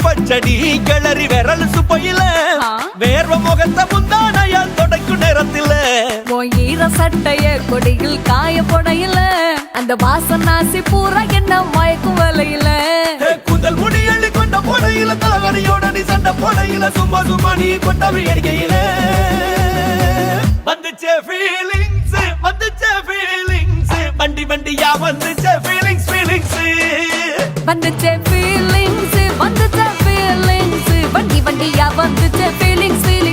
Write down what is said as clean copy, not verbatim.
பச்சடி கிளறி விரல் சுப்பையில வேர்வ முகத்த முந்தானையால் தொடக்கும் நேரத்தில ஈர சட்டைய கொடியில் காய போடையில அந்த வாசனாசி பூரா என்ன மயக்கும் வலையில கூந்தல் முடி அள்ளி கொண்ட போடையில தலைவரியோட நீ சண்டை போடையில சும்மா சும்மா நீ கொண்டவி அடிக்கையில வந்துச்சே ஃபீலிங்ஸ் வந்துச்சே ஃபீலிங்ஸ் வண்டி வண்டியா வந்துச்சே ஃபீலிங்ஸ் ஃபீலிங்ஸ் வந்துச்சே ஃபீலிங்ஸ் வந்துச்சே ஃபீலிங்ஸ் வண்டி வண்டியா வந்துச்சே